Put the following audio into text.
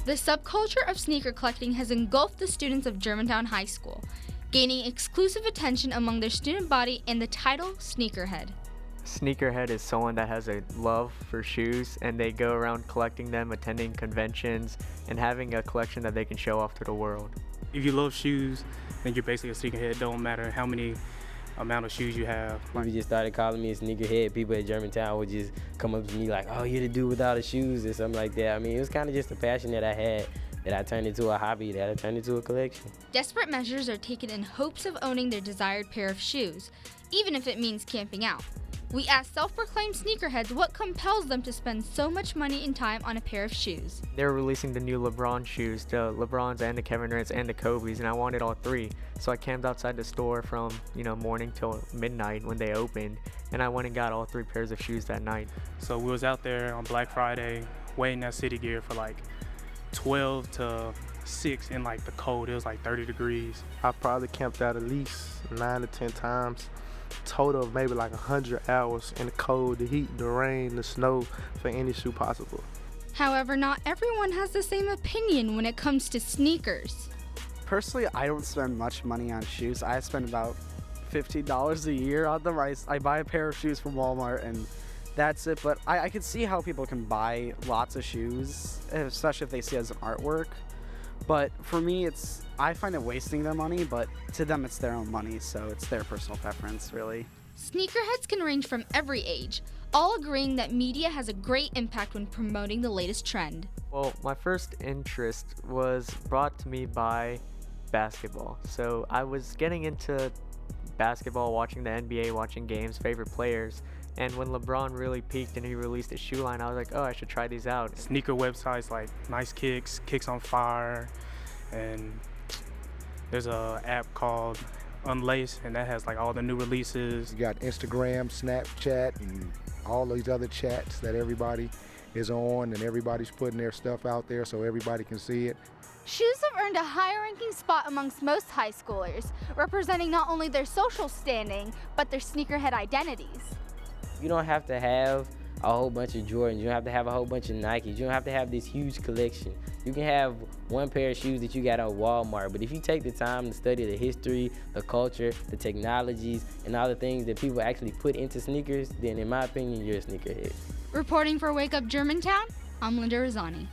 The subculture of sneaker collecting has engulfed the students of Germantown High School, gaining exclusive attention among their student body and the title Sneakerhead. Sneakerhead is someone that has a love for shoes, and they go around collecting them, attending conventions, and having a collection that they can show off to the world. If you love shoes, then you're basically a sneakerhead. Don't matter how many amount of shoes you have. People just started calling me a sneakerhead. People at Germantown would just come up to me like, oh, you're the dude without the shoes or something like that. I mean, it was kind of just a passion that I had that I turned into a hobby, that I turned into a collection. Desperate measures are taken in hopes of owning their desired pair of shoes, even if it means camping out. We asked self-proclaimed sneakerheads what compels them to spend so much money and time on a pair of shoes. They're releasing the new LeBron shoes, the LeBrons and the Kevin Durant's and the Kobe's, and I wanted all three. So I camped outside the store from, morning till midnight when they opened, and I went and got all three pairs of shoes that night. So we was out there on Black Friday waiting at City Gear for like 12 to 6 in like the cold. It was like 30 degrees. I probably camped out at least 9 to 10 times. Total of maybe like 100 hours in the cold, the heat, the rain, the snow, for any shoe possible. However, not everyone has the same opinion when it comes to sneakers. Personally, I don't spend much money on shoes. I spend about $15 a year on them. I buy a pair of shoes from Walmart and that's it. But I can see how people can buy lots of shoes, especially if they see it as an artwork. But for me, I find it wasting their money, but to them it's their own money, so it's their personal preference, really. Sneakerheads can range from every age, all agreeing that media has a great impact when promoting the latest trend. Well, my first interest was brought to me by basketball. So I was getting into basketball, watching the NBA, watching games, favorite players. And when LeBron really peaked and he released his shoe line, I was like, oh, I should try these out. Sneaker websites like Nice Kicks, Kicks on Fire, and there's a app called Unlace, and that has like all the new releases. You got Instagram, Snapchat, and all these other chats that everybody is on, and everybody's putting their stuff out there so everybody can see it. Shoes have earned a high-ranking spot amongst most high schoolers, representing not only their social standing, but their sneakerhead identities. You don't have to have a whole bunch of Jordans. You don't have to have a whole bunch of Nikes. You don't have to have this huge collection. You can have one pair of shoes that you got on Walmart, but if you take the time to study the history, the culture, the technologies, and all the things that people actually put into sneakers, then in my opinion, you're a sneakerhead. Reporting for Wake Up Germantown, I'm Linda Rosani.